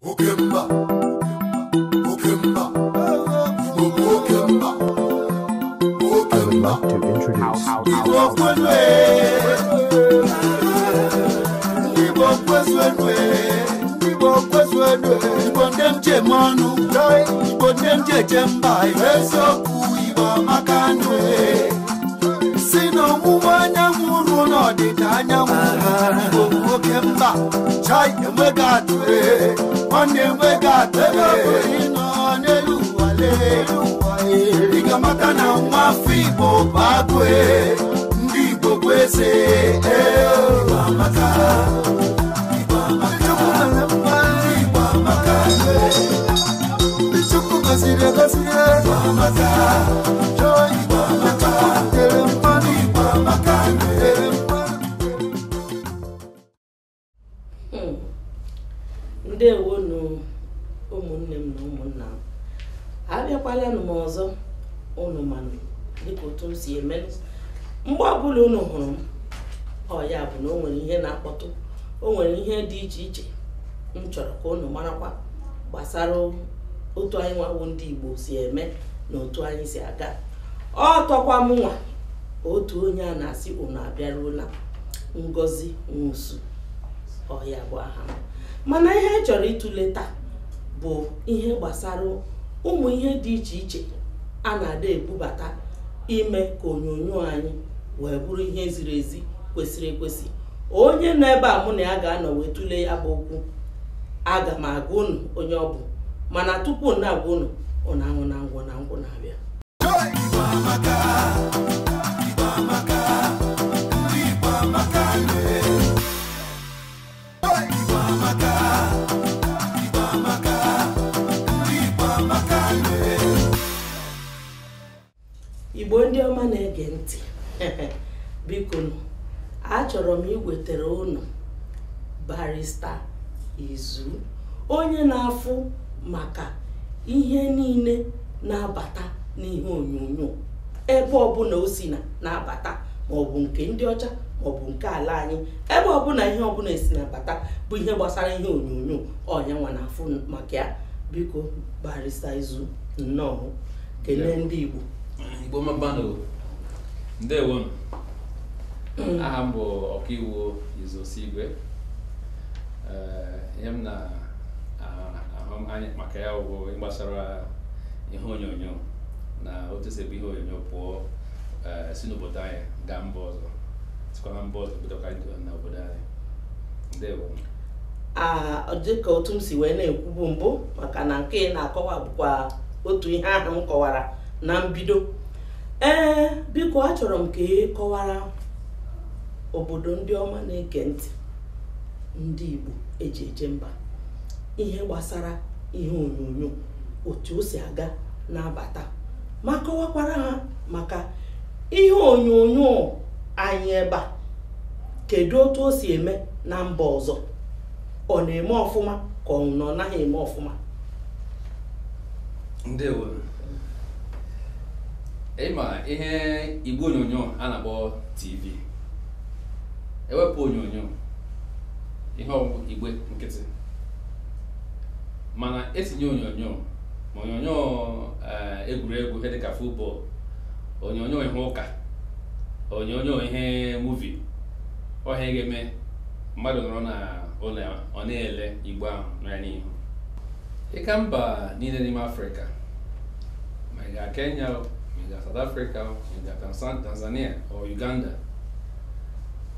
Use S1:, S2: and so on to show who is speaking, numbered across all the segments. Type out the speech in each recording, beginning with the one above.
S1: Okemba, Okemba, Okemba,
S2: I would like to introduce
S1: Chai emegatwe, one emegatwe, no neluwale, igamaka na mwafibo bagwe, ndibo kwese, ibamaka, ibamaka, bichuku kasire, ibamaka, joy, ibamaka, telefoni, ibamaka,
S3: ndewo nu ụmụnne m na ụmụnna m abịakwala nụ m ọzọ unu manụ dịka otu m si eme mgbe ọbụla unu hụrụ m ya bụ na o nwere ihe na-akpọtụ o nwere ihe dị iche iche m chọrọ ka unu marakwa gbasara otu anyị nwawo ndị Igbo si eme na otu anyị si aga tọkwa m nwa otu onye a na-asị unu abịaruola Ngozi Nwosu ya bụ aha m mana ihe anyị chọrọ ịtụle taa bụ ihe gbasara ụmụ ihe dị iche iche a na-ada ebubata ime ka onyonyo anyị wee bụrụ ihe ziri ezi kwesịrị ekwesị. Onye nọ ebe a mụ na ya ga-anọ wee tụlee ya bụ okwu aga m agwa unu onye ọ bụ, mana tupu m na-agwa unu ahụ na ngwụ na-abịa. Igbo ndị ọma na-ege ntị biko achọrọ m iwetara unu Barrister Izu, onye na-afụ maka ihe niile na-abata n'ihe onyonyo ebe ọbụla o si na-abata, maọbụ nke ndị ọcha maọbụ nke ala anyị, ebe ọbụla ihe ọbụla esi na-abata bụ ihe gbasara ihe onyonyo ọnya nwa na-afụ maka ya. Biko Barrister Izu, nnọọ kelee ndị Igbo.
S4: Igbo mabano ndewo. Aha m bụ ọkaiwu Izu Osigwe. Ihe m na ahụ anya maka ya bụ gbasara ihe onyonyo na otu esi ebu ihe onyonyo pụọ si n'obodo anyị gaa mba ọzọ, sikwa na mba ọzọ bido ka anyị na obodo anyị. Ndewo.
S3: Dịka otu m si wee na-ekwubu mbụ, maka na nke na-akọwa bụkwa otu ihe ahụ m kọwara na mbido. Biko achọrọ m ka ị kọwara obodo ndị ọma na-ege ntị, ndị Igbo eji eje mba, ihe gbasara ihe onyonyo, otu o si aga na-abata, ma kọwakwara ha maka ihe onyonyo anyị ebe a, kedu otu o si eme na mba ọzọ, ọ na-eme ọfụma ka ọ naghị eme ọfụma.
S4: Ndewo. Ịma ihe Igbo onyonyo a na-akpọ TV, ewepụ onyonyo ihe ọgwụ igwe nkịtị, mana etinye onyonyo ma onyonyo egwuregwu ihe dịka football, onyonyo ihe ụka, onyonyo ihe movie, ọhịa ga-eme mmadụ nọrọ na ụlọ ọ na-ele Igbo ahụ nọ ya n'ihu. Ịka mba niile n'ime Afrịka, ma ị gaa Kenya, South Africa, Tanzania or Uganda,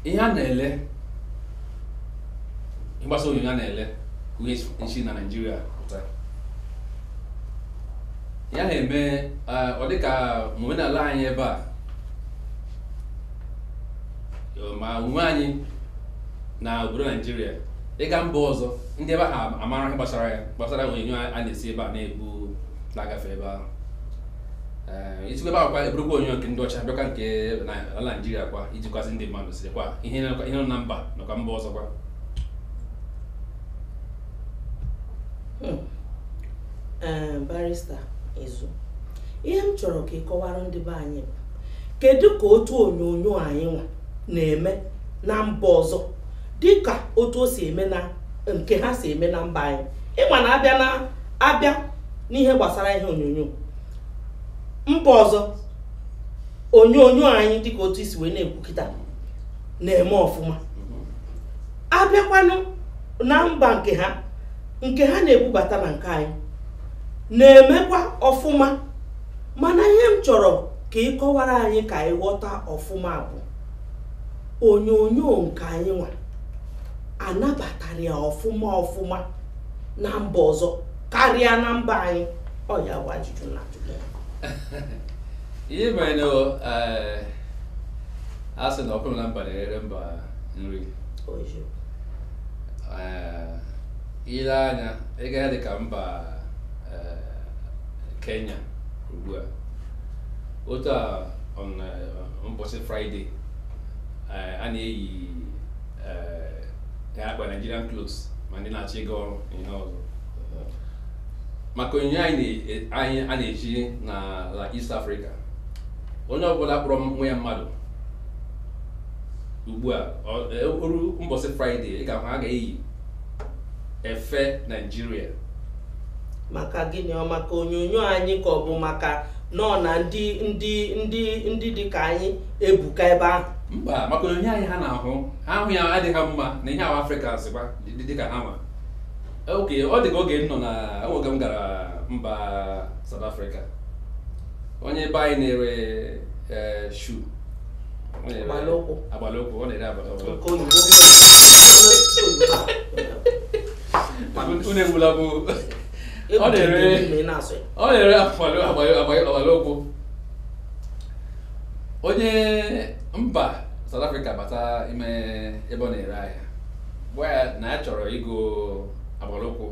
S4: ihe a na-ele ịgbasa onyonyo a na-ele ihe nchi na Nigeria pụta ya na-eme ọ dịka omenala anyị ebe a, ma onwe anyị na obodo Nigeria, ịga mba ọzọ ndị ebe ha amara ihe gbasara onyonyo a na-esi ebe a na-ebu na-agafe ebe ahụ. Isikwa ebe akwa eburukwa onyonyo nke ndị ọcha bịakwa nke ala Nigeria kwa ijikwasị ndị mmadụ sirikwa ihe nọ na mba nakwa mba ọzọ kwa.
S3: Barrister Izu, ihe m chọrọ ka ị kọwara ndị be anyị bụ kedu ka otu onyonyo anyị nwa na-eme na mba ọzọ dịka otu o si eme na nke ha si eme na mba anyị, ịma na abịa n'ihe gbasara ihe onyonyo mba ọzọ onyonyo anyị dịka otu isi wee na-ekwu kịta na-eme ọfụma. Abịakwanụ na mba nke ha na-ebubata na nke anyị na-emekwa ọfụma, mana ihe m chọrọ ka ị kọwara anyị ka anyị ghọta ọfụma bụ onyonyo nke anyị nwa anabatara ya ọfụma na mba ọzọ karịa na mba anyị. Ọ ya bụ ajụjụ na ajụjụ
S4: ihe mere na a sị na ọkụrụ na mba na-ere mba nri. Ile anya ị ga dị ka mba Kenya ugbu a otu a ụbọchị Fraịde a na-eyi akpa Nigerian clothes ma ndị na-achọ ịga ọrụ ihe ọzọ maka onyinye anyị a na-eji na East Africa. Onye ọbụla kpọrọ nwa ya mmadụ ugbu a oru ụbọchị Fraịde ị ga-ahụ a ga-eyi efe Nigeria.
S3: Maka gịnị? Ọ maka onyonyo anyị ka ọ bụ maka nọ na ndị dị ka anyị ebuka ebe ahụ?
S4: Mba, maka onyonyo anyị ha na-ahụ ya adịghị ha mma na ihe ahụ Afrịka sịkwa dị ka ha ma. Oke, ọ dị ka oge m nọ na oge m gara mba South Africa, onye ebe anyị na-ere shoe agbalụkwụ, ọ na-ere agbalụkwụ. Unu egbula bụ ọ na-ere agbalụkwụ. Onye mba South Africa bata ime ebe ọ na-ere ahịa gwa ya na ya chọrọ ịgo agbalụkwụ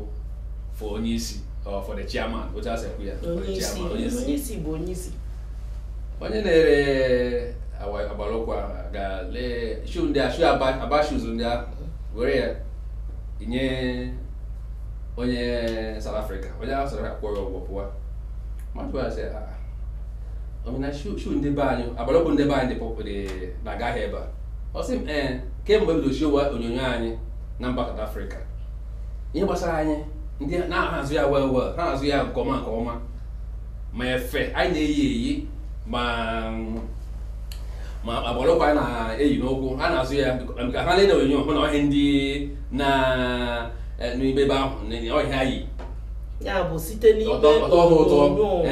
S4: for onye isi or for the chairman, otu a sị ekwu ya.
S3: Onye isi bụ onye isi.
S4: Onye na-ere agbalụkwụ ga-lee shoe ndị a, shoe aba shoes ndị a, were ya nye onye South Africa. Onye ahụ South Africa kwụọ ya ụgwọ pụwa. Mmadụ a sị na shoe ndị be anyị, agbalụkwụ ndị be anyị dị na-agaghị ebe a. Ọ sị m kemgbe ebido show onyonyo anyị na mba South Africa, ihe gbasara anyị ndị na-ahazụ ya well ha na-azụ ya nke ọma ma efe anyị na-eyi ma agbalụkwụ anyị na-eyi n'ụkwụ ha na-azụ ya ka ha na-ede onyonyo hụ na ọhịa ndị n'ime ebe ahụ ọhịa anyị
S3: ya bụ site n'ime onyonyo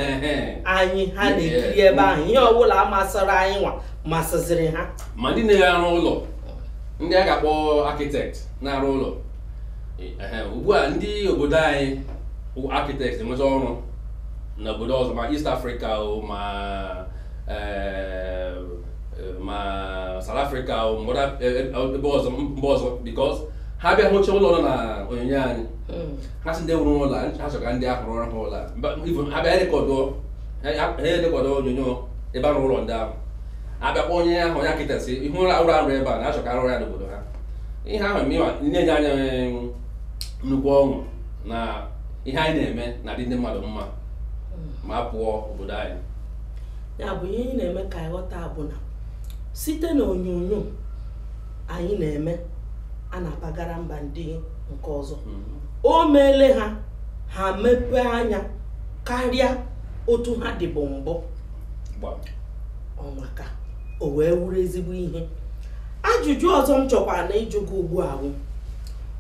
S3: anyị ha na-ekiri ebe ahụ. Ihe ọbụla masịrị anyị nwa masịzịrị ha.
S4: Ma ndị na-arụ ụlọ, ndị a ga-akpọ architect na-arụ ụlọ ugbu a, ndị obodo anyị architect enweta ọrụ na obodo ọzọ ma East Africa ma South Africa ebe ọzọ mba ọzọ, because ha bịa hụcha ụlọ nọ na onyonyo anyị ha sị ndị nwụrụ ụlọ ha chọka ndị ahụrụ ọrụ ha ụlọ ha bịa rekọdụ onyonyo ebe a rụrụ ụlọ ndị ahụ. Abịakwa onye ahụ onye architect ihu ụlọ arụ ebe a na-achọka arụ ya n'obodo ha. Ihe ahụ na-enye anya nnukwu ọṅụ na ihe anyị na-eme na-adị ndị mmadụ mma ma pụọ obodo anyị.
S3: Ya bụ ihe anyị na-eme ka anyị ghọta bụ na site na onyonyo anyị na-eme a na-apagara mba ndị nke ọzọ, o meele ha mepee anya karịa otu ha dịbụ mbụ. Ọnwaka o wee wuru ezigbo ihe. Ajụjụ ọzọ m chọkwara na ịjụ gị ugbu a bụ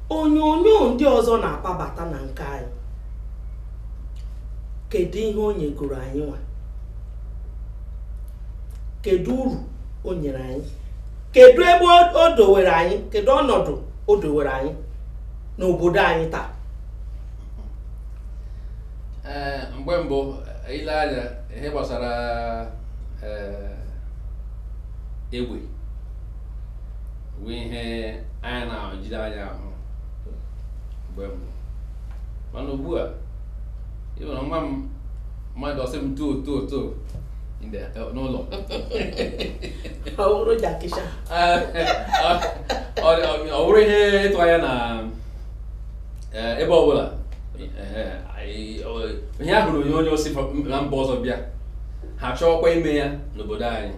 S3: onyonyo ndị ọzọ na-apabata na nke anyị, kedu ihe o nyegoro anyị nwa? Kedu uru o nyere anyị? Kedu ebe o dowere anyị? Kedu ọnọdụ o dowere anyị n'obodo anyị taa?
S4: Mgbe mbụ ile anya ihe gbasara egbe bụ ihe anyị na-ejide anya ahụ mgbe mbụ, mana ugbu a ịhụrụ nwa m mmadụ ọsị m too n'ụlọ ọ bụrụ ihe ịtụ anya na ebe ọbụla ihe ahụrụ onyonyo si na mba ọzọ bịa ha chọọkwa ime ya n'obodo anyị.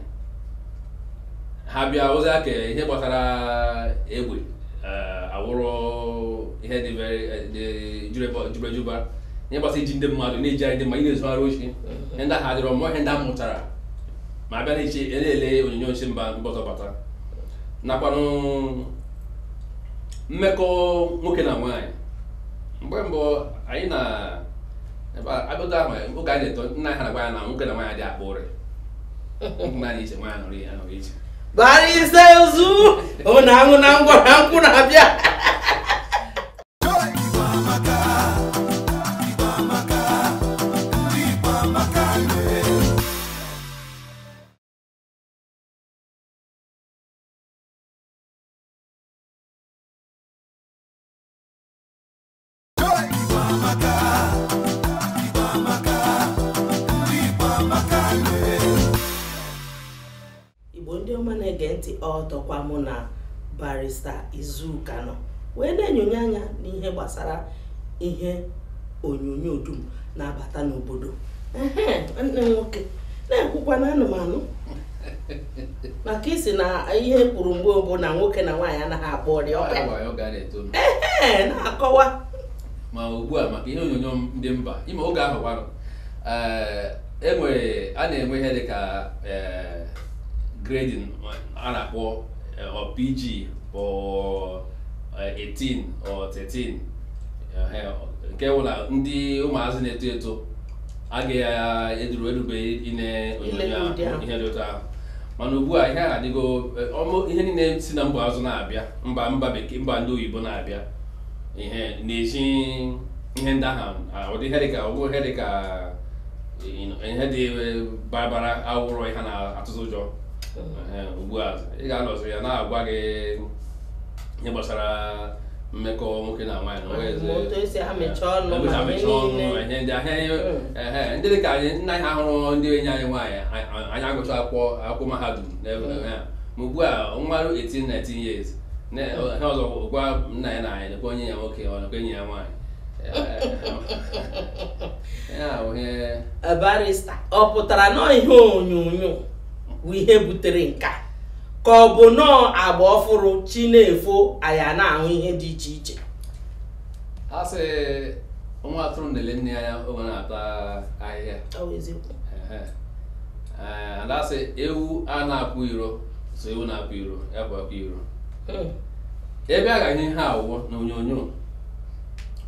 S4: Ha bịa ozi aka ihe gbasara egbe awụrụ ihe dị very juba ihe gbasa iji ndị mmadụ na-eji anyị ndị mma ị na-ezugharị ochi ihe ndị ha dịrọ mmụọ ihe ndị a mụtara ma abịa na-ele onyonyo nchi mba ọzọ bata nakwanụ mmekọ nwoke na nwaanyị mgbe mbụ anyị na abịado ahụ oge anyị na-eto nna ha na-agwa ya na nwoke na nwaanyị dị akpa ụrị naanị iche nwaanyị anọrọ iche
S3: Barista Izu ọ na-aṅụ na ngwara nkwụ na-abịa ndị ọma na-ege ntị ọtọkwa mụ na Barista Izuka nọ wee na-enyonye anya n'ihe gbasara ihe onyonyo dum na-abata n'obodo nwanne nwoke na-ekwukwa na anụmanụ maka isi na ihe kwuru mgbe mbụ na nwoke na nwaanyị anaghị akpọ ọrịa na-akọwa
S4: ma ugbu a maka ihe onyonyo ndị mba ime oge ahụ gwarụ a na-enwe ihe dịka grading a na-akpọ PG or 18 or 13 nke wụ na ndị ụmụazị na-eto eto agaghị erube ine onyonyo ihe dị otu ahụ mana ugbu a ihe adịgo ihe niile si na mba azụ na-abịa mba bekee mba ndị oyibo na-abịa ihe na-eji ihe ndị ahụ ụdị ihe dịka ihe dị bara awụrụ ihe na-atụtụ ụjọ ugbu a ị ga-anọzi ya na-agwa gị ihe gbasara mmekọ nwoke na nwaanyị ndị dịka anyị nna anyị ahụrụ ndị enyi anyị nwaanyị anyị agụcha akwụkwọ mahadum ma ugbu a nwarụ 18-19 years ihe ọzọ gwa nna ya na anyị nekwa onye ya nwoke ọ nakwa enyi ya nwaanyị
S3: Barista ọ pụtara nọ ihe onyonyo bụ ihe butere nka ka ọ bụ nọọ agba ọfụrụ chi na-efo anya na-ahụ ihe dị iche iche
S4: a sị nwa atụrụ nele nne ya oge na-ata ahịhịa adasị ewu a na-apụ iro so ewu na-apụ iro ya bụ apụ iro ebe a ga-ihe ihe awụwọ na onyonyo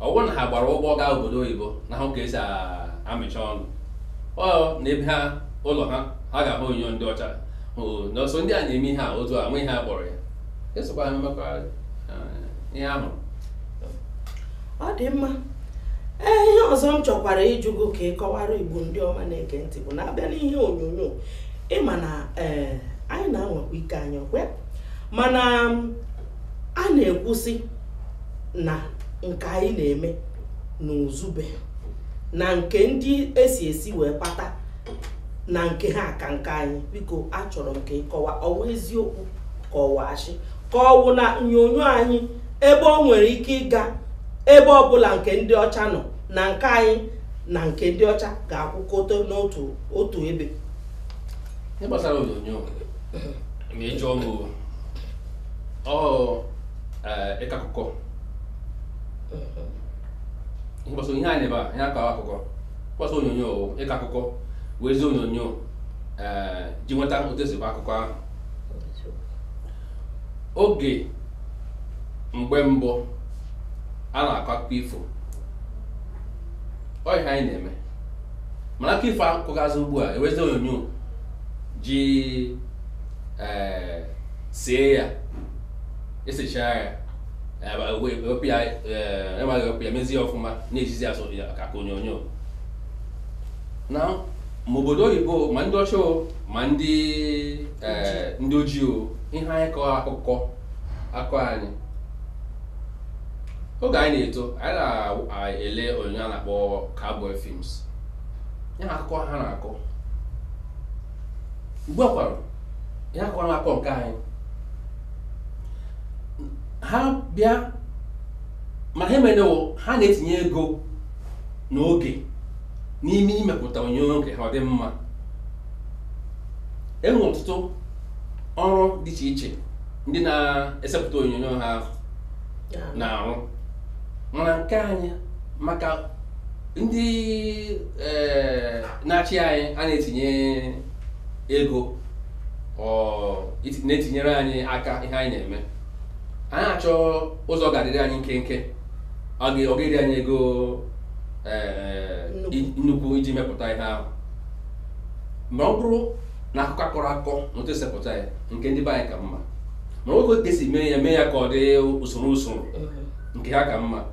S4: ọwụ na ha gbara ụgbọ gaa obodo oyibo na ahụ ka esi amịcha ọnụ na ebe ha ụlọ ha ga-ahụ onyonyo ndị ọcha n'ọsọ ndị a na-eme ihe a otu a nwe ihe a kpọrọ ya esokwa mmekọrịta ihe ahụ
S3: ọ dị mma ihe ọzọ m chọkwara ịjụgo ka ị kọwara Igbo ndị ọma na-ege ntị bụ na-abịa n'ihe onyonyo ịma na anyị na-anwakwa ike anyị ọkwa mana a na-ekwusị na nke anyị na-eme n'ozube na nke ndị esi wee kpata na nke ha ka nke anyị biko achọrọ m ka ịkọwa ọwụ eziokwu ka ọwachi ka ọwụ na onyonyo anyị ebe o nwere ike ịga ebe ọbụla nke ndị ọcha nọ na nke anyị na nke ndị ọcha ga-akwụkọta n'otu ebe
S4: ihe gbasara onyonyo ma ịchọ ịkọ akụkọ ihe gbasara ihe anyị ebe a ihe akọ akụkọ gbasara onyonyo ịkọ akụkọ wezi onyonyo ji nweta otu esi akụkọ ahụ oge mgbe mbụ a na-akọ akụkọ ifo ọ ihe anyị na-eme mana akụkọ ifo akụkọgazi ugbu a ewezi onyonyo ji see ya esichaa ya ewepụ ya mezie ọfụma na-ejizi asụ ka onyonyo na ma obodo oyibo ma ndị ọcha ma ndị ojii ihe anyị kọọ akụkọ akọ anyị oge anyị na-eto anyị na-ele onyonyo a na-akpọ cowboy films ihe akụkọ ha na-akọ ugbu a kwara ihe akụkọ na-akọ nke anyị ha bịa ma ha emenewo ha na-etinye ego n'oge n'ime imepụta onyonyo nke ha ọ dị mma enwe ọtụtụ ọrụ dị iche iche ndị na-esepụta onyonyo ha na-arụ mana nke anyị maka ndị na-achị anyị a na-etinye ego na-etinyere anyị aka ihe anyị na-eme, anyị achọ ụzọ ga-adịrị anyị nkenke, ọ ga-eri anyị ego nnukwu iji mepụta ihe ahụ. Ma ọ bụrụ na akụkọ akọrọ akọ na otu esepụta ya nke ndị be anyị ka mma, mana oge esi mee ya ka ọ dị usoro nke ha ka mma.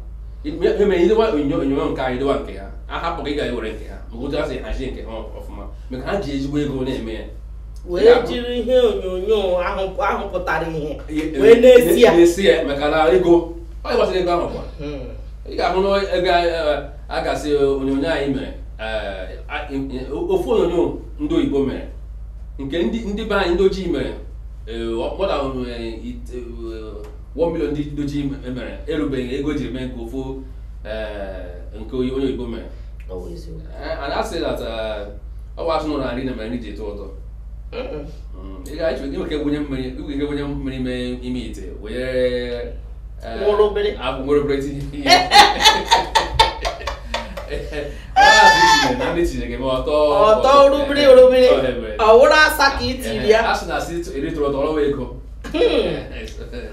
S4: Mere idewa onyonyo nke anyị dewa nke ha, ahapụ ka ị ga-ewere nke ha maka otu ha si hazie nke ha ọfụma, maka ha ji ezigbo ego na-eme ya,
S3: wee jiri ihe onyonyo ahụ pụtara ihe wee na-esi
S4: ya maka na ego ọ gbasara ego ahụ kwa ị ga-ahụ na ego a gasị onyonyo anyị mere ofu onyonyo ndị oyibo mere, nke ndị be anyị ndị ojii mere mọda 1 million ndị ojii mere erubeghị ego jiri mee nke ofu nke onye oyibo mere. And I say that ọ was nọ na nri na mere ji eto ụtọ. Ị ga-achọ gị nwere wunye mmiri ime ite were nwere tinye na ndị tinyere gị
S3: ọtọ rubiri ọwụrụ asa ka itiri ya.
S4: A sị na asị eritụrụ ọtọ ọrụ ego.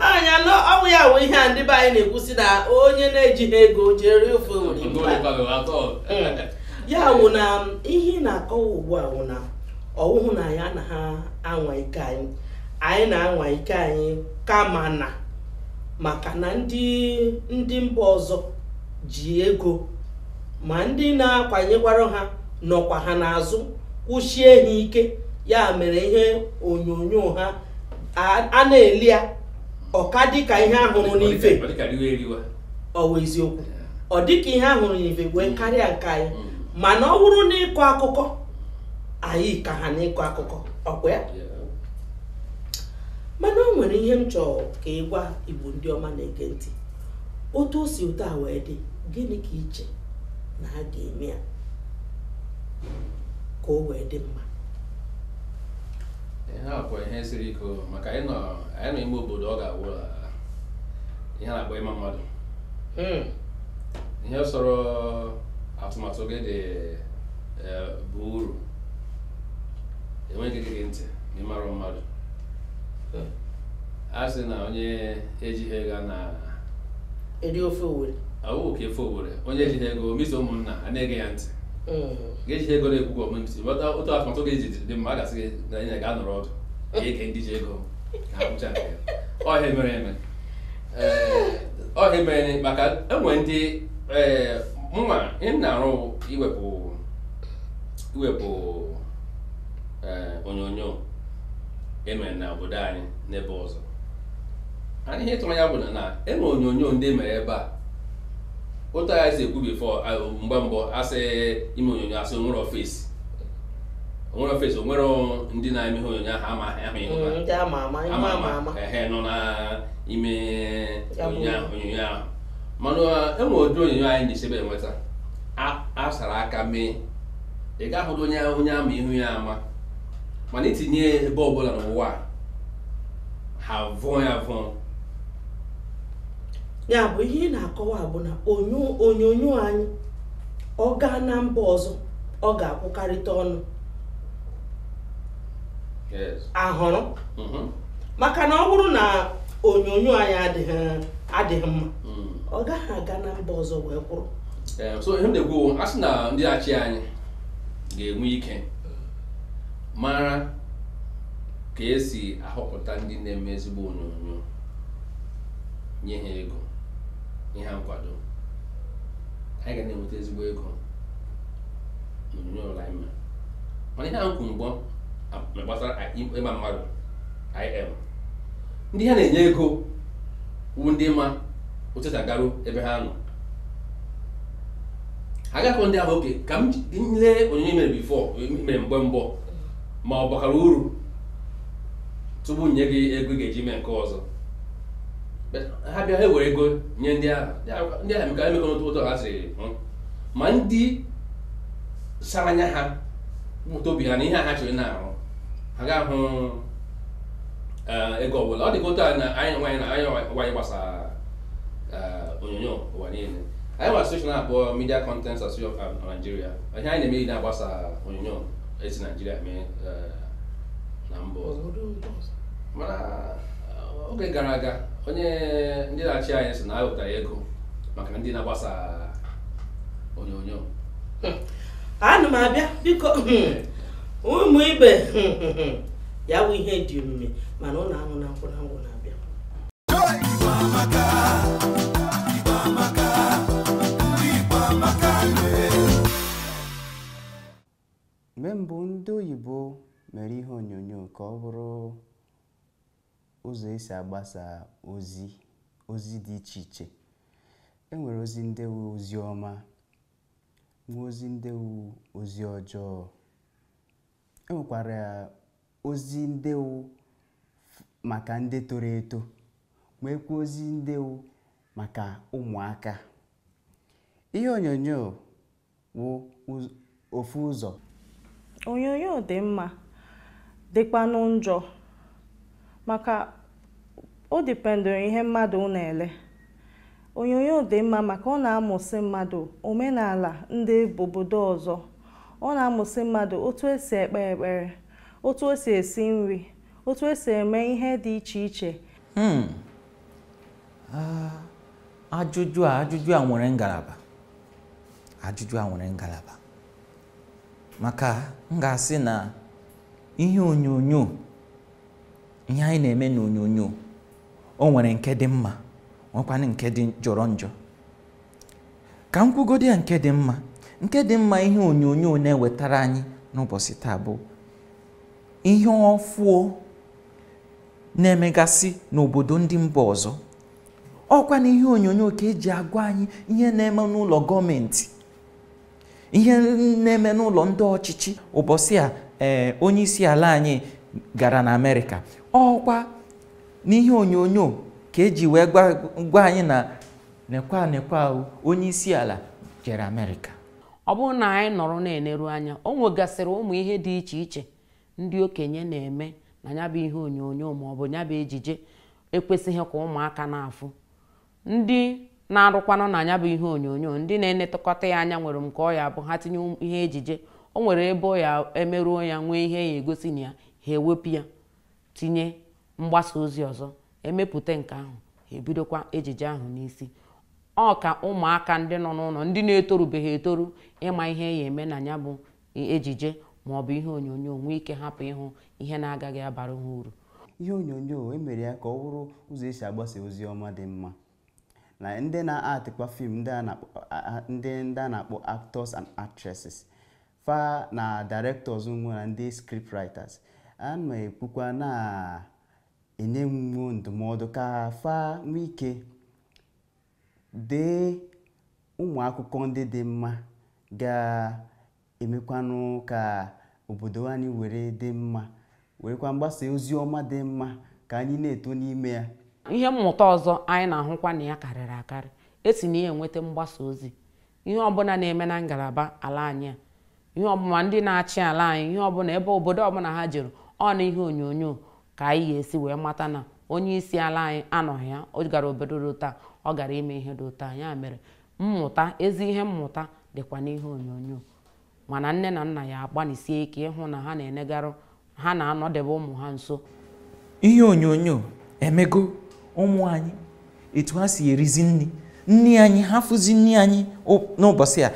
S3: Anya ọnwụ ya bụ ihe a ndị be anyị na-ekwusi na onye na-ejighị ego jere ofe ya wụ na ihe na-akọwa ugbu a wụ na ọwụhụ na ya na ha anwa ike anyị na-anwa ike anyị kama na maka na ndị mba ọzọ ji ego, ma ndị na-akwanyekwara ha nọkwa ha n'azụ kwụchie ha ike. Ya mere ihe onyonyo ha a na-eli ya ọka dịka ihe ahụrụ n'ife, ọ wụ eziokwu, ọ dịka ihe ahụrụ n'ife wee karịa nke anyị. Mana ọ bụrụ na ịkọ akụkọ, anyị ka ha na-ịkọ akụkọ ọkwa ya. Mana o nwere ihe m chọrọ ka ị gwa Igbo ndị ọma na-ege ntị, otu o si ụtọ a wee dị, gịnị ka iche na ha ga-eme ya ka o wee dị mma?
S4: Ihe a bụ ihe siri ike maka anyị nọ ime obodo, ọ ga-awụ ihe na-akpọ ịma mmadụ. Ihe sọrọ atụmatụ gị dị bụ uru, enweghị gị ntị ma ị mara mmadụ. A sị na onye ejighị ego na
S3: eri ofe Owere,
S4: awụ ka efe Owere, onye ejighị ego misi ụmụnna a na-ege ya ntị. Ga-ejighị ego na-ekwukwa ọmụmisi otu atụmatụ ga-eji dị mma, a gasị gị na ị ga anọrọ ọdụ ga-eke ndị ji ego ka ha kwụcha nke ya. Ọhịa mere maka enwe ndị mma ị na-arụ iwepụ onyonyo emere na obodo anyị n'ebe ọzọ. Anyị ihe ịtụmanya bụ na enwe onyonyo ndị mere ebe a, otu anyị si ekwu bifọ mgbe mbụ asị ime onyonyo asị onwere ofesi onwere ndị na-eme ihe onyonyo ahụ ahụ nọ na ime onyonyo ahụ. Mana enwe ụdị onyonyo anyị na-esebe enweta a sara aka mee, ị ga-ahụrụ onye ama ihu ya ama, mana itinye ebe ọbụla n'ụwa ha vụọ ya vụọ.
S3: Ya bụ ihe ị na-akọwa bụ na onyonyo anyị ọ gaa na mba ọzọ ọ ga-akwụkarịta ọnụ ahụrụ, maka na ọ bụrụ na onyonyo anyị adịghị mma, ọ gaghị aga na mba ọzọ wee kwụrụ.
S4: So ihe m na-ekwu, a sị na ndị achị anyị ga-enwe ike mara ka esi ahọpụta ndị na-eme ezigbo onyonyo, nye ha ego, nye ha nkwado, anyị ga na-enweta ezigbo ego n'onyonyo ụlọ anyị ma. Mana ihe ahụ kwuru mgbọ gbasara ịma mmadụ IM, ndị ha na-enye ego wu ndị ma otu esi agarụ ebe ha nọ. Ha gakọ ndị ahụ oke ka m lee onyonyo mere bifọ mere mgbe mbọ ma ọ bakara uru tupu nye gị ego ị ga-eji mee nke ọzọ. Ha bịa ha were ego nye ndị ahụ emeka emekọ ụtọ ha siri hụ, ma ndị sara anya ha tobi ha na ihe ha chọrọ na-arụ, ha ga-ahụ ego ọbụla. Ọ dị ka otu a na anyị nwanyị gbasara onyonyo ụwa niile. Anyị nwa association na-akpọ Media Content Association of Nigeria. Ihe anyị na-eme na-agbasa onyonyo esi Nigeria mee na mba ọzọ. Mana oge gara aga onye ndị na-achị anyị sị na ahụtara ego maka ndị na-agbasa onyonyo.
S3: Ana m abịa biko ụmụ ibe ya bụ ihe dị omume mana ọ na-anwụ na nkwụ na-abịa.
S5: Mgbe mbụ ndị oyibo mere ihe onyonyo ka ọ bụrụ ụzọ esi agbasa ozi dị iche iche. Enwere ozi ndị wu ozi ọma, nwe ozi ndị wu ozi ọjọọ. Enwekwara ozi ndị wu maka ndị toro eto, nwekwa ozi ndị wu maka ụmụaka. Ihe onyonyo wụ ofu ụzọ.
S6: Onyonyo dị mma, dịkwanụ njọ, maka o dipendere ihe mmadụ na-ele. Onyonyo dị mma maka ọ na-amụsị mmadụ omenala ndị obodo ọzọ. Ọ na-amụsị mmadụ otu esi ekpe ekpere, otu esi esi nri, otu esi eme ihe dị iche iche.
S7: Ajụjụ a nwere ngalaba. Maka m ga-asị na ihe onyonyo, ihe anyị na-eme n'onyonyo, o nwere nke dị mma, nwekwana nke dị jọrọ njọ. Ka m kwugodi ya nke dị mma. Nke dị mma ihe onyonyo na-ewetara anyị n'ụbọchị taa bụ ihe ọfụọ na-emegasị n'obodo ndị mba ọzọ. Ọkwa na ihe onyonyo ka eji agwa anyị ihe na-eme n'ụlọ gọọmenti, ihe na-eme n'ụlọ ndị ọchịchị. Ụbọchị a onye isi ala anyị gara na Amerịka. Ọkwa n'ihe onyonyo ka eji wee gwa anyị na nekwa onye isi ala jere Amerịka.
S8: Ọ bụrụ na anyị nọrọ na-eneru anya, o nwegasịrị ụmụ ihe dị iche iche ndị okenye na-eme na ya bụ ihe onyonyo ma ọ bụ ya bụ ejije ekwesịghị ka ụmụaka na-afụ. Ndị na-arụkwanụ na ya bụ ihe onyonyo, ndị na-enetụkọta ya anya nwere nke ọ ya bụ ha tinye ihe ejije, o nwere ebe ọ ya emeruo ya nwee ihe ya egosi na ya, ha ewepụ ya tinye mgbasa ozi ọzọ, emepụta nke ahụ, ha ebidokwa ejije ahụ n'isi. Ọ ka ụmụaka ndị nọ n'ụlọ, ndị na-etorubeghị etoru ịma ihe ya eme na ya bụ ejije ma ọ bụ ihe onyonyo, nwee ike hapụ ịhụ ihe na-agaghị abara ha uru.
S5: Ihe onyonyo emere ya ka ọ bụrụ ụzọ esi agbasa ozi ọma dị mma. Na ndị na-atịkwa fim, ndị a na-akpọ actors and actresses, fa na directors nwe na ndị script writers, a na-ekwukwa na-enye nwe ndụmọdụ ka fa nwee ike dee ụmụ akụkọ ndị dị mma ga-emekwanụ ka obodo anyị were dị mma, werekwa mgbasa ozi ọma dị mma ka anyị na-eto n'ime ya.
S8: Ihe mmụta ọzọ anyị na-ahụkwa na ya karịrị akarị. Esi na ya enweta mgbasa ozi. Ihe ọbụla na-eme na ngalaba ala anyị, ihe ọbụla ndị na-achị ala anyị, ihe ọbụla ebe obodo ọbụla ha jere, ọ na ihe onyonyo ka anyị ga-esi wee mata na onye isi ala anyị anọghị ya, o gara obodo dị ụta, ọ gara ime ihe dị ụta. Ya mere mmụta, ezi ihe mmụta dịkwa n'ihe onyonyo. Mana nne na nna ya agbanisie ike ịhụ na ha na-enegarụ, ha na-anọdebe ụmụ ha nso.
S7: Ihe onyonyo emego ụmụ anyị etu ha si erizi nri anyị, ha fụzi nri anyị n'ụbọchị a,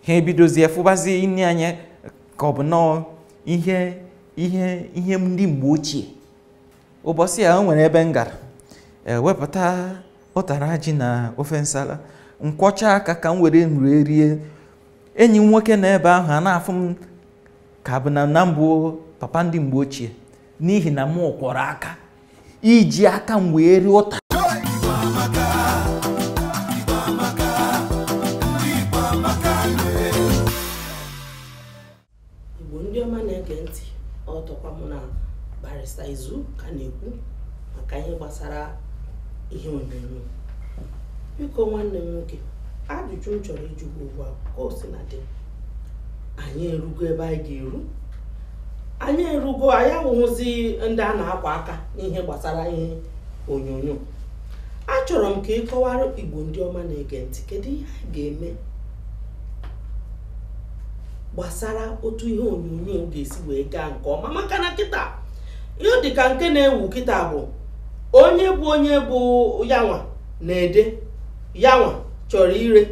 S7: ha ebidozie fụbazi nri anyị ka ọ bụ nọọ ihe ndị mgbe ochie. Ụbọchị a o nwere ebe m gara wepụta ụtara ji na ofe nsala, nkwọcha aka ka m were nri rie. Enyi m nwoke na ebe ahụ a na-afụ m ka bụ na mbụ papa ndị mgbe ochie, n'ihi na m kwọrọ aka iji aka m wee rie ụtara.
S3: Igbo ndị ọma na-ege ntị, ọ tọkwa m na Barrister Izu ka na-ekwu maka ihe gbasara ihe onyonyo. Biko nwanne m nwoke, ajụjụ m chọrọ ịjụ ugbu a ka o si na dị, anyị erugo ebe anyị ga-eru? Anyị ahụhụzi ndị a na-akwa aka n'ihe gbasara ihe onyonyo. achọrọ m ka ị kọwara Igbo ndị ọma na-ege ntị kedu ihe a ga-eme gbasara otu ihe onyonyo ga-esi wee gaa nke ọma maka na kịta ihe dị ka nke na-ewu kịta bụ onye bụ yanwa na-ede yanwa chọrọ ire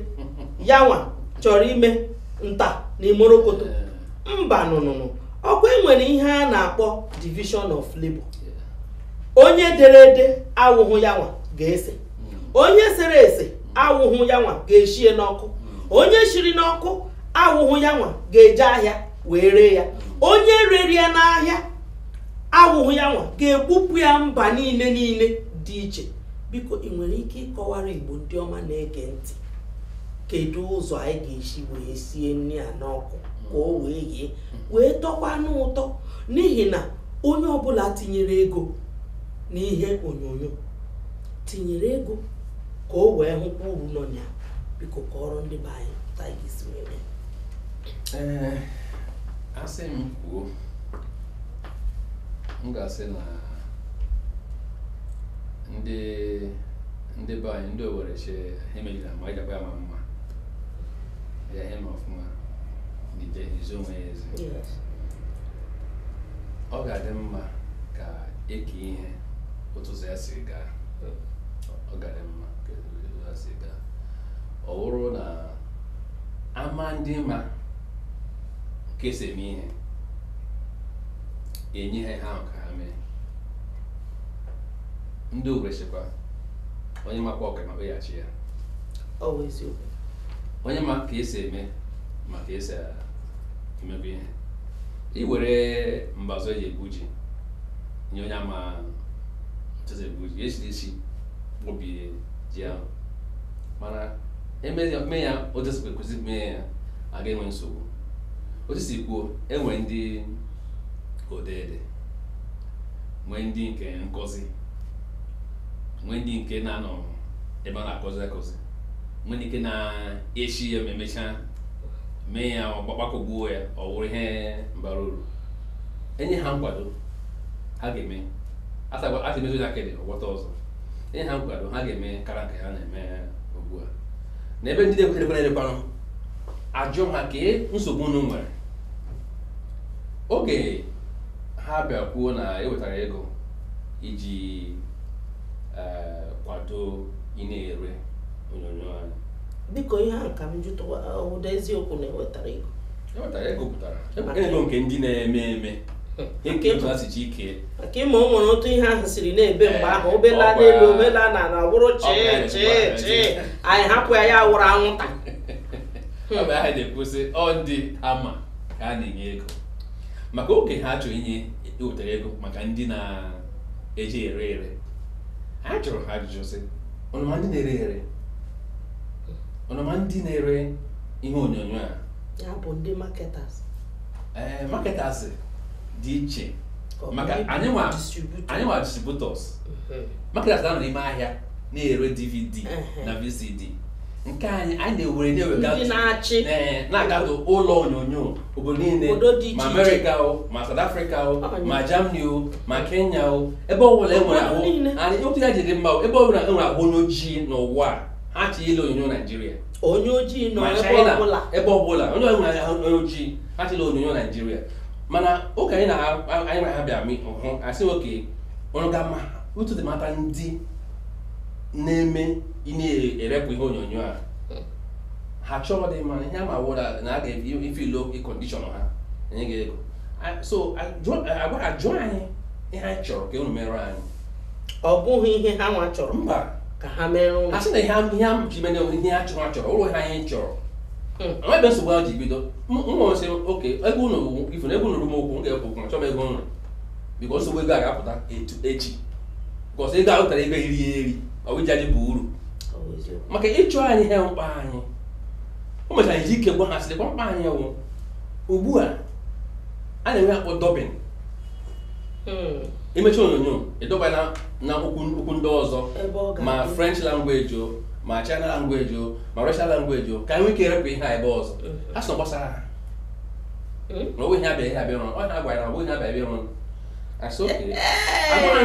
S3: yanwa chọrọ ime nta na imorokoto mba nụnụnụ ọkwa enwere ihe a na-akpọ division of labor. Onye dere ede awụhụ yanwa ga-ese, onye sere ese awụhụ yanwa ga-eshie n'ọkụ, onye shiri n'ọkụ awụhụ yanwa ga-eje ahịa wee ree ya, onye rere ya n'ahịa awụhụ yanwa ga-egbupụ ya mba niile dị iche. Biko ị nwere ike ịkọwara Igbo ndị ọma na-ege ntị kedu ụzọ anyị ga-esi wee sie nri a n'ọkụ ka o wee yee wee tọkwa n'ụtọ, n'ihi na onye ọbụla tinyere ego n'ihe onyonyo tinyere ego ka o wee hụkwa uru nọ ya. Biko kọrọ ndị be anyị ta isi were.
S4: Asị m kwuo, m ga-asị na ndị be anyị ndị Owerri che emejila ma ịjakwa ya ma mma ya ihe ma ọfụma ije izo onwe ya ezi. Ọ ga-adị mma ka eke ihe otu ụzọ ya si gaa, ọ ga-adị mma ka otu ya si gaa. Ọ bụrụ na ama ndị ma ka esi eme ihe enye ha ahụ ka ha mee. Ndị Owerri chekwa onye makwa ọka ma weghachi ya, onye ma ka esi eme ma ka esi emebe ihe. Iwere mbazụ eji egbu ji nye onye ama otu egbu ji esiri isi obi ji ahụ, mana eme ya otu esi kwesịrị mee ya aga enwe nsogbu. Otu si kwuo, enwere ndị odede, nwee ndị nke nkọzi, nwee ndị nke na-anọ ebe a na-akọzi akọzi, nwee ndị nke na-eshi ya ma emechaa mee ya gbakọgbuo ya ọ wụrụ ihe mbara uru. Enye ha nkwado ha ga-eme, asa emezo ya kede ọgbọta ọzọ. Enye ha nkwado ha ga-eme kara nke ha na-eme ugbu a. Na ebe ndị na-elekwanụ ajụ ha kee nsogbu unu nwere. Oge ha bịa kwuo na ewetara ego iji kwado ị na-ere onyonyo anyị.
S3: Biko ihe a ka m jụtụ ụda eziokwu na ewetara ego.
S4: Ewetara ego pụtara ego nke ndị na-eme eme eke otu ha sichi ike.
S3: Maka ịma o nwere otu ihe ahụ siri na-ebe mgbe ahụ obela n'elu obela na bụrụ chee anyị hapụ ya wụrụ anwụnta.
S4: Ọ bụ ahụ na-ekwusị ọ ndị ama ka a na-enye ego maka oge ha chọrọ inye ewetara ego maka ndị na-eji ere. Ha jụrụ ha ajụjụ sị, ọnụma ndị na-ere ere, ọnụma ndị na-ere ihe onyonyo a
S3: ya bụ ndị marketers.
S4: Marketers dị iche maka anyị nwa distributors. Marketers na-anọ n'ime ahịa na-ere DVD na VCD. Nke anyị na-ewere na-agatụ ụlọ onyonyo obodo niile, ma America ma South Africa ma Germany ma Kenya ebe ọbụla enwere ahụ otu ya jiri mma, ebe ọbụla enwere ahụ onye ojii n'ụwa ha chi ile onyonyo Nigeria.
S3: Onye ojii nọ
S4: ebe ọbụla onye nwere onye ojii ha chi ile onyonyo Nigeria. Mana oge anyị ha bịa hụ asị nwoke ọrụ ga-ama otu dị mata ndị na-eme ị na-erepụ ihe onyonyo a ha chọrọ dị mma ihe ama wụra na a ga-efilo kọndishọn ha enye gị ego. So ajụ anyị ihe anyị chọrọ ka unu merụ anyị,
S3: ọ bụghị ihe ha nwa chọrọ
S4: mba
S3: ka ha merụ unu.
S4: Ha sị na ihe ha ji mere ihe ha chọrọ ụlọ ihe anyị chọrọ. Ebe nsogbu ahụ ji bido ụmụ sị oke ego unu ifu na ego unu rume okwu m ga-ekwu okwu ma chọọ m ego unu biko nsogbu ego a ga-apụta echi bikọs ego ahụ tara ego iri ya eri ọwụjaji bụ uru maka ịchọ anyị ihe mkpa anyị. O mechara iji ike gwa ha sịrịkwa mkpa anyị wụ ugbu a na-enwe akpọ dọbin. Imechi onyonyo ịdọba na okwu ndị ọzọ ma French language ma China language ma Russian language ka anyị nwee ike erepụ ihe a ebe ọzọ. A sị na gbasara ha na onwe ihe abịa ihe abịa ọrụ, ọ na-agwa ya na onwe ihe abịa ebe ọrụ asọke amara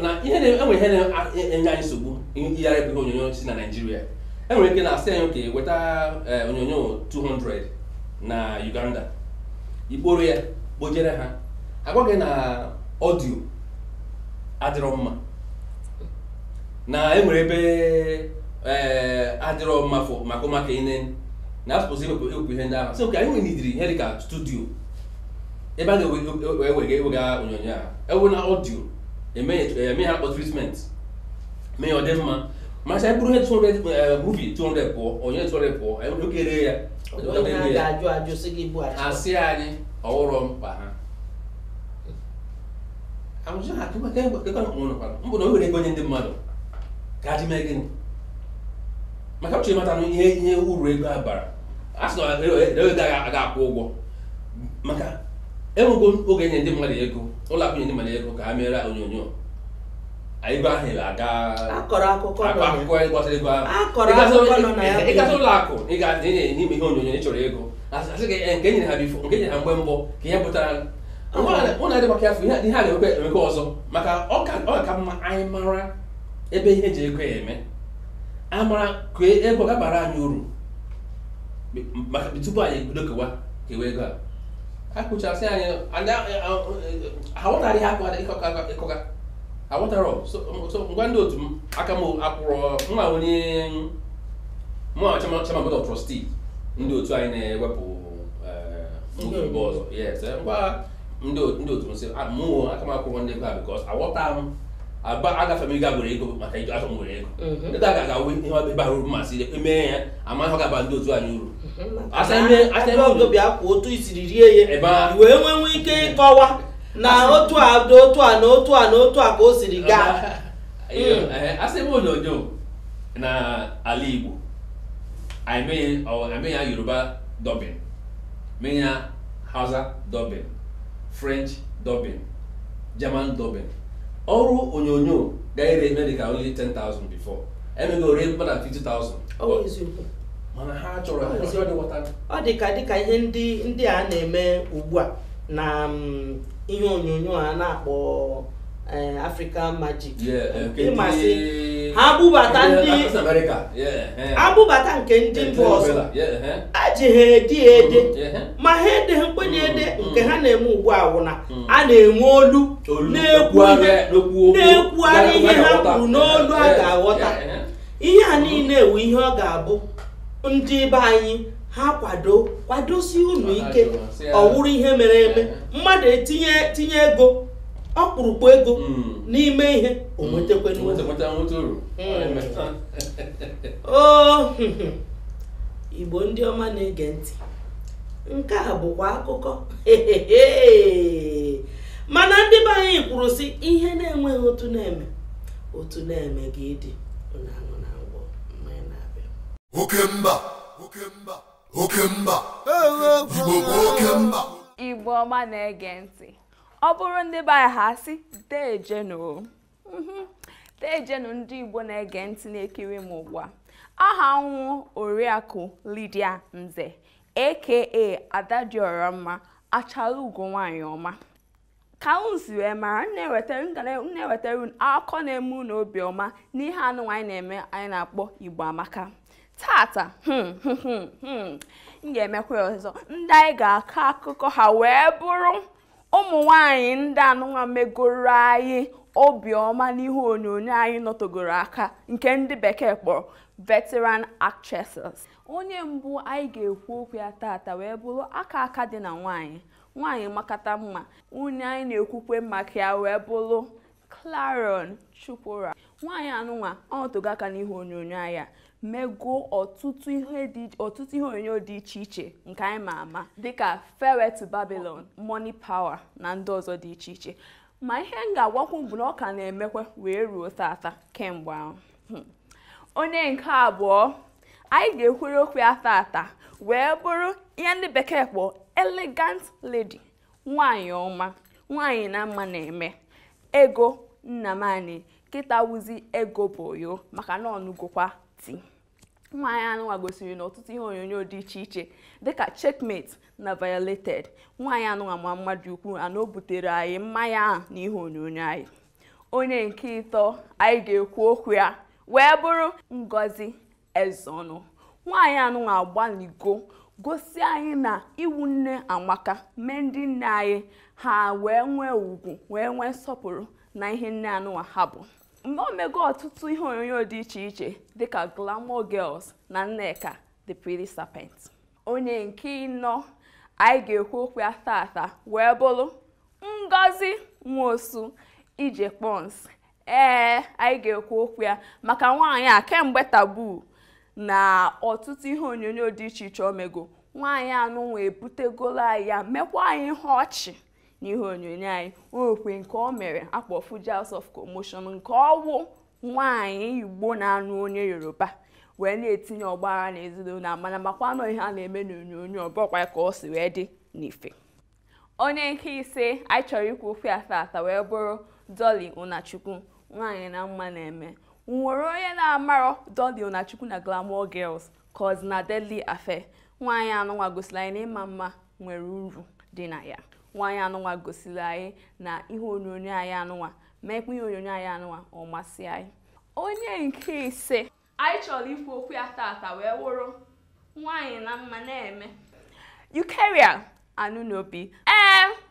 S4: na ihe na-enwe ihe na-enye anyị nsogbu ịghara ebe onyonyo si na Nigeria enwere ike na-asị anyị oke weta onyonyo 200 na Uganda ikporo ya kpojere ha agwaghị na ọdio adịrọ mma na enwere ebe adịrọ mma maka ine na asụpụsị ewepụ ihe ndị ahụ so ka anyị nwere nidiri ihe dịka studio ebe a ga-ewega onyonyo a ewu na ọdio eme ha treatment mee ọ dị mma masị anyị bụrụ ihe 200 movie 200 pụọ onye 200 pụọ anyị okere ya asị anyị ọhụrụ mkpa ha mbụ na o nwere ego onye ndị mmadụ ka ha ji mee gịnị maka uche mata ihe uru ego a bara a sị na ego ga-akwụ ụgwọ maka enwego oge nye ndị mmadụ ego ụlọ akụ nye ndị mmadụ ego ka ha mere onyonyo ego ahụ aga akụkọ gbasara ego ahụ ịgasị ụlọ akụ n'ime ihe onyonyo ị chọrọ ego asị gị nke nyere ha bifo nke nyere ha mgbe mbụ ka ihe pụtara ụlọ adị maka afọ ihe a ga-emekwa ọzọ maka ọ ka mma anyị mara ebe ihe ji ego ya eme amara ka ego ga-abara anyị uru maka tupu anyị ebido kewa ego a ha kpụchasị anyị ha ghọtara ihe ịkọga ha ghọtara so ngwa ndị otu m aka m akwụrụ nwa onye chairman board of trustee ndị otu anyị na-ewepụ mba ọzọ yes ngwa ndị otu m sị mụ aka m akwụrụ ndị ego a because aghọta m agafe m ịga gwere ego maka iji achọ m nwere ego ndị a ga-agawụ ihe ebe ahụ mmasị emee ya ama ihe ọ ga-aba ndị otu anyị uru
S3: bịa kwa otu isiri rie ya wee nwenwe ike ịkọwa na otu a na otu a na otu a na otu a ka o siri gaa
S4: asị m onyonyo na ala Igbo anyị mee ya Yoruba dubbing mee ya Hausa dubbing French dubbing German dubbing ọrụ onyonyo ga-ere eme dịka only 10,000 before emego rate more than 50,000 mana ha chọrọ
S3: ọ dịka ihe ndị a na-eme ugbu a na ihe onyonyo a na-akpọ African Magic ha bubata nke ndị mba ọzọ aji ha ede ma ha ede ha nkwenye ede nke ha na-eme ugbu a wụna a na-enwe olu na-ekwugharị ihe ha kwuru n'olu a ga-aghọta ihe a niile ewu ihe ọ ga-abụ ndị be anyị ha kwadosi unu ike ọwụrụ ihe mere eme mmadụ tinye ego ọkpụrụkpụ ego n'ime ihe o nwetakwa Igbo ndị ọma na-ege ntị nke a bụkwa akụkọ mana ndị be anyị kwuru sị ihe na-enweghị otu na-eme gị dị na-anụ na ngwọ mmanya na-abịa
S1: Igbo bụ oke mba
S9: Igbo ọma na-ege ntị ọ bụrụ ndị be anyị ha sị deejenu ndị Igbo na-ege ntị na-ekiri m ugbu a aha nwụ Oriakụ Lydia Nze aka Ada Diọra Mma achala ugo nwanyị ọma ka unu si wee mara na-ewetara akụkọ na-eme unu obiọma n'ihe anụ anyị na-eme anyị na-akpọ Igbo Amaka tata m ga-emekwa ọzọ ndị anyị ga-akọ akụkọ ha wee bụrụ ụmụ nwanyị ndị anụnwa megoro anyị obiọma n'ihe onyonyo anyị nọtogoro aka nke ndị bekee kpọrọ veteran actresses. Onye mbụ anyị ga-ekwu okwu ya tata wee bụrụ aka dị na nwanyị makata mma onye anyị na-ekwukwe maka ya wee bụrụ Clarion Chupora. Nwanyị anụnwa ọnọtogo aka n'ihe onyonyo anyị mego ọtụtụ ihe onyonyo dị iche iche nke anyị ma ama dịka Farewell to Babylon, Money Power na ndị ọzọ dị iche iche. Ma ihe m ga-agwakwu bụ na ọ ka na-emekwa wee ruo tata kemgbe ahụ. Onye nke abụọ anyị ga-ekwuru okwu ya tata wee bụrụ ihe ndị bekee kpọrọ elegant lady, nwanyị ọma, nwanyị na mma na-eme. Ego Nnamani kịta wuzi Ego Boyo maka na ọnụgokwa ti. nwaanyị anụnwa gosiri n'ọtụtụ ihe onyonyo dị iche iche dịka Checkmate na Violated. Nwaanyị anụnwa ma mmadụ ukwu ana o butere anyị mmanya ahụ na ihe onyonyo anyị. Onye nke ịtọ anyị ga-ekwu okwu ya wee bụrụ Ngozi Ezeonu. Nwaanyị anụnwa agbaligo gosi anyị na iwu nne amaka, mee ndị nne anyị ha wee nwee ugwu wee nwee nsọpụrụ na ihe nne anụnwa ha bụ. Mgbe o mego ọtụtụ ihe onyonyo dị iche iche dịka Glamour Girls na Nneka the Pretty Serpent. Onye nke ịnọ anyị ga-ekwu okwu ya tata wee bụrụ Ngozi Nwosu Ije-Kpons. Anyị ga-ekwu okwu ya maka nwaanyị a kemgbe Taboo na ọtụtụ ihe onyonyo dị iche iche omego. Nwaanyị anụnwa ebutegolo anyị ya mekwa anyị ihe ọchị n'ihe onyonyo anyị. Okwe nke o mere akpọ Fuji House of Commotion nke ọwụ nwaanyị Igbo na-anụ onye Yoruba wee na-etinye ọgbara n'ezinụlọ na mana makwa nọ ihe a na-eme n'onyonyo ọbọkwa ka o si wee dị n'ife. Onye nke ise anyị chọrọ ikwu okwu ya tata wee bụrụ Dolly Unachukwu, nwaanyị na mma na-eme. Nwere onye na-amarọ Dolly Unachukwu na Glamour Girls cause na Deadly Affair. Nwaanyị anụnwa gosiri anyị na ịma mma nwere uru dị na ya. Nwaanyị anụnwa gosiri anyị na ihe onyonyo anyị anụnwa mekwa ihe onyonyo anyị anụnwa ọ masị anyị. Onye nke ise anyị chọrọ ikwu okwu ya tata wee wụrụ nwaanyị na mma na-eme Eucharia Anunobi.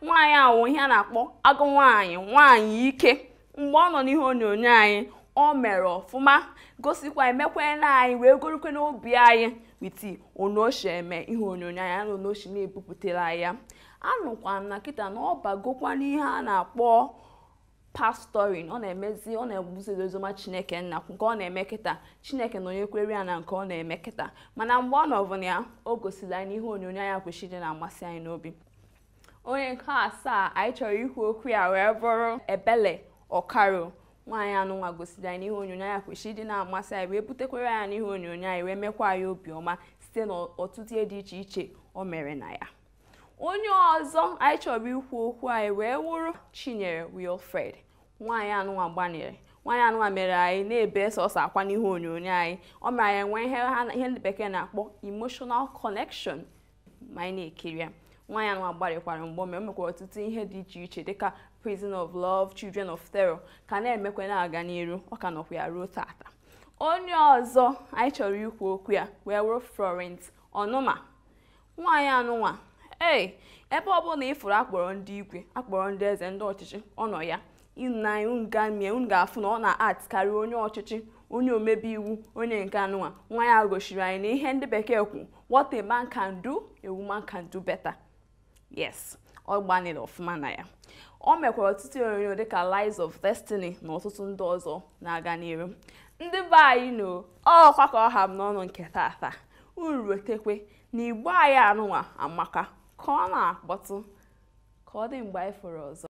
S9: Nwaanyị ahụ ihe a na-akpọ agụ nwaanyị ike. Mgbe ọ nọ n'ihe onyonyo anyị o mere ọfụma gosikwa emekwa na anyị wee gorukwe n'obi anyị witi onoshi eme ihe onyonyo anyị na onoshi na-ebupụtara ya. Anụkwa na kịta na ọ bagokwa n'ihe a na-akpọ pastoring. Ọ na-emezi ọ na-ebuzi oziọma Chineke nna nke ọ na-eme kịta. Chineke na onye kwere ya na nke ọ na-eme kịta. Mana mgbe ọ nọvụna ya o gosiri anyị n'ihe onyonyo anyị kwesịrị na-amasị anyị n'obi. Onye nke asaa anyị chọrọ ikwu okwu ya wee bụrụ Ebele Okaro. Nwaanyị anụnwa gosiri anyị n'ihe onyonyo anyị kwesịrị ịdị na-amasị anyị wee butekwara ya n'ihe onyonyo anyị wee mekwa anyị obiọma site n'ọtụtụ ihe dị iche iche o mere na ya. Onye ọzọ anyị chọrọ ikwu okwu anyị wee wụrụ Chinyere Wilfred. Nwaanyị anụnwa gbanere. Nwaanyị anụnwa mere anyị na-ebe sọsọ akwa n'ihe onyonyo anyị. O mere anyị nwee ihe ndị bekee na-akpọ emotional connection ma anyị na-ekiri ya. Nwaanyị anụnwa gbalịkwara mgbe o mekwara ọtụtụ ihe dị iche iche dịka Prison of Love, Children of Terror ka na-emekwa na-aga n'iru ọ ka nọkwa ya ruo tata. Onye ọzọ anyị chọrọ ikwu okwu ya wee wụrụ Florence Onuma. Nwaanyị anụnwa ebe ọ bụla ịfụrụ akpọrọ ndị igwe akpọrọ ndị eze ndị ọchịchị ọ nọ ya. Unu ga-afụ na ọ na-art karịa onye ọchịchị, onye omebe iwu, onye nke anụnwa. Nwa ya gosiri anyị na ihe ndị bekee kwu what a man can do, a woman can do better. Yes, ọ gbanịrị ọfụma na ya. O mekwara ọtụtụ onyonyo dịka Lies of Destiny na ọtụtụ ndị ọzọ na-aga n'iru. Ndị be anyị nọ ọkwa ka ọ ha m n'ọnụ nke tata. Uru wetekwe na Igbo anyị anụnwa amaka ka ọ na-akpọtụ ka ọ dị mgbe anyị fụrụ ọzọ.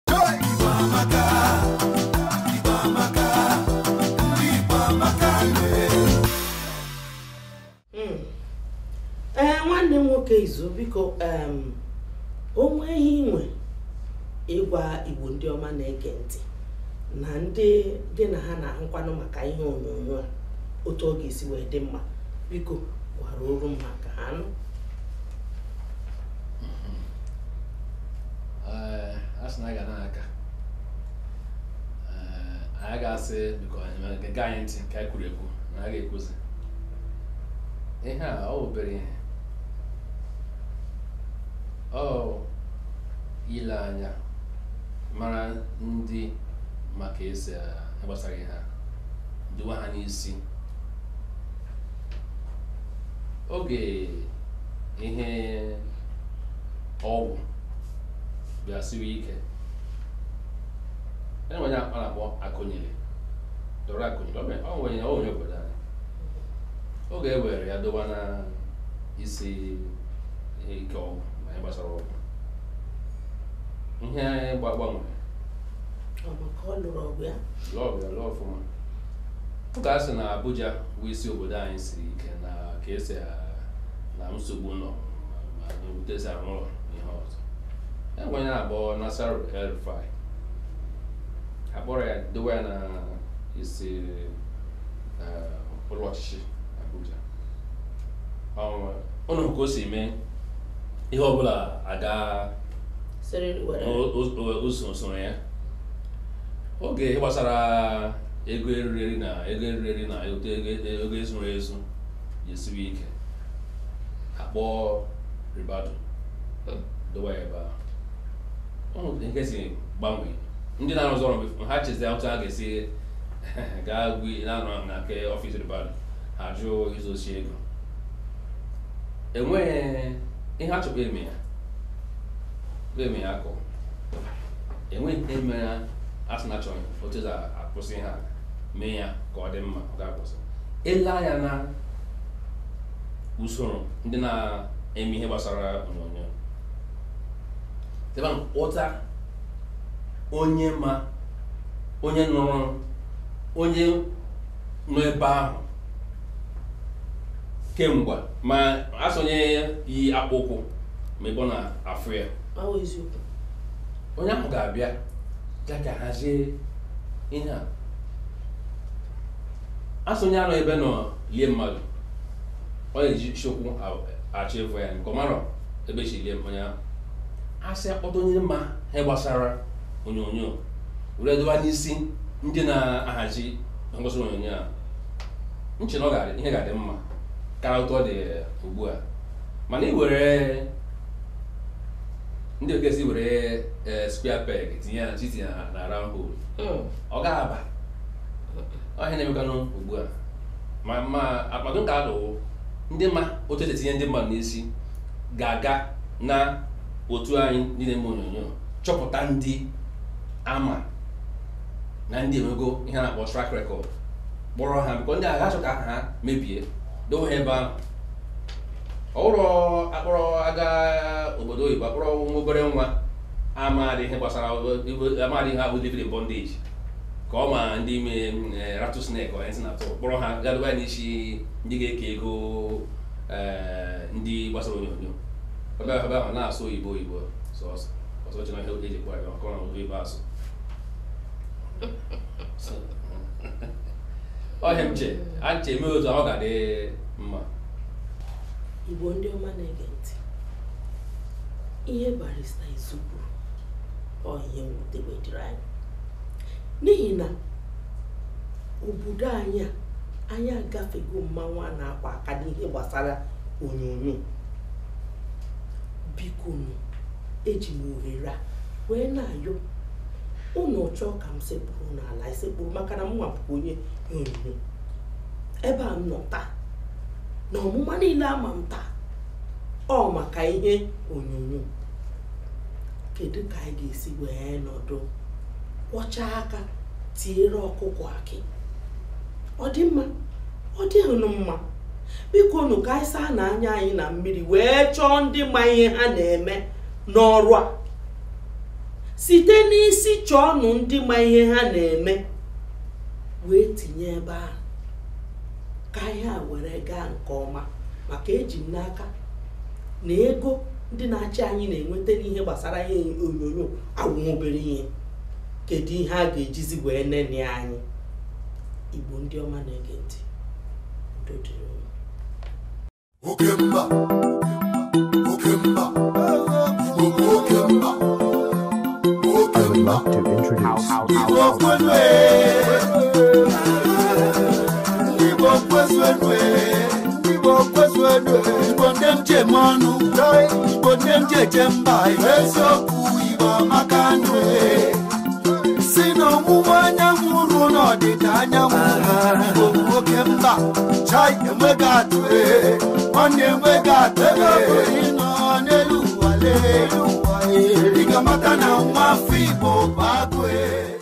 S3: Nwanne m nwoke Izu biko onwe ihe inwe ịgwa Igbo ndị ọma na-ege ntị na ndị dị na ha na-ahụkwanụ maka ihe onyonyo a otu ọ ga-esi wee dị mma biko gwara oru m maka ha nụ.
S4: Asị na aga n'aka anyị ga-asị biko anyị ga anyị ntị nke anyị kwuru ekwu na a ga-ekwuzi ihe a ọ obere ihe ọ ile anya mara ndị maka esi gbasara ihe duwa ha n'isi oge ihe ọgwụ bịa siwe ike onye a na-akpọ akụnyere dọrọ akụnyere onye obodo anyị oge e were ya dowa na isi ike ọgwụ ma anyị gbasara ọgwụ ihe anyị gbanwere lụọ ọfụma ụka asị na Abuja bụ isi obodo anyị siri ike na ka esi na nsogbu nọ ma na-ewutezi arụ ụlọ ihe ọzọ enwenye na-abụọ Nasir El-Rufai akpọrọ ya dowe ya na isi ụlọ ọchịchị Abuja ụnụ ka o si mee ihe ọbụla aga usoro ya oge gbasara ego eriri na ego ezuru ezu yesiwe ike akpọ ribado dowa ebe ahụ nke si gbanwee ndị na-arụzi ọrụ ha chezi otu a ga-esi gaa gwi na-anọ na nke ọfịs ribado ha jụ izochi ego enweghị ihe a chọkwa eme ya akọ enweghị eme ya asị na achọghị otu ezi akwụsị ha mee ya ka ọ dị mma ọ ga-akwụsị ele anya na usoro ndị na-eme ihe gbasara onyonyo ebe ụta onye nọ ebe ahụ kemgbe ma asonye yi akpụkwụ ma ebe ọ na-afụ ya onye ahụ ga-abịa ka hazie ihe a asonye anọ ebe nọ lie mmadụ ọ na-eji chokwu achọ evu ya nke ọmarọ ebe chi lie onye ahụ asị akpọta onye ma ha gbasara onyonyo were doba n'isi ndị na-ahazi ngosi onyonyo a nche na ihe ga-adị mma karịa otu ọ dị ugbu a mana iwere ndị okesi were square peg tinye ya na titi na round hole ọ ga-aba ọhịa na-emekanụ ugbu a ma akpado nke adụ ndị ma otu esi etinye ndị mmadụ n'isi ga-aga na otu anyị ndị na-eme onyonyo chọpụta ndị ama na ndị enwego ihe a na-akpọ track record kpọrọ ha bụkọ ndị agha achọ ka ha mebie dowe ha ebe ahụ ọhụrụ akpọrọ aga obodo oyibo akpọrọ nwa obere nwa amadị ihe gbasara amadị ihe abụ living in bondage ka ọ ma ndị ime rattlesnake onye si na-atụ kpọrọ ha gadoba n'isi ndị ga-eke ego ndị gbasara onyonyo ebe ahụ na-asụ oyibo ọsọ chi na ihe eji kwa ya ọkọrọ na oyibo asụ ọhịa mche ache eme otu ahụ ga-adị mma.
S3: Igbo ndị ọma na-ege ntị, ihe barista Izu kwuru ọ ihe mwutewedịrị anyị n'ihi na obodo anyị agafego mmanwụ a na-akpa aka n'ihe gbasara onyonyo. Biko eji m ohere a wee na-ayọ unu chọọ ka m sekpuru n'ala isekpuru maka na m nwapụ onye onyonyo ebe a m nọ taa na ọmụma niile ama m taa ọ maka ihe onyonyo. Kedu ka anyị ga-esi wee nọdụ kwọcha aka tiere ọkụkọ akị? Ọ dị mma? Ọ dịghị mma? Biko nụ ka anyị saa n'anya anyị na mmiri wee chọọ ndị ma ihe ha na-eme n'ọrụ a. Site n'isi chọọnụ ndị ma ihe ha na-eme wee tinye ebe ahụ ka ihe a were gaa nke ọma, maka eji m n'aka na ego ndị na-achị anyị na-enweta n'ihe gbasara ihe onyonyo awụ obere ihe. Kedu ihe a ga-ejizi wee nene anyị? Igbo ndị ọma na-ege ntị, udo dịrị unu.
S1: Okemba, Okemba, Igbo Okemba.
S2: I would love to introduce
S1: Igamata na nwa Igbo bakwe.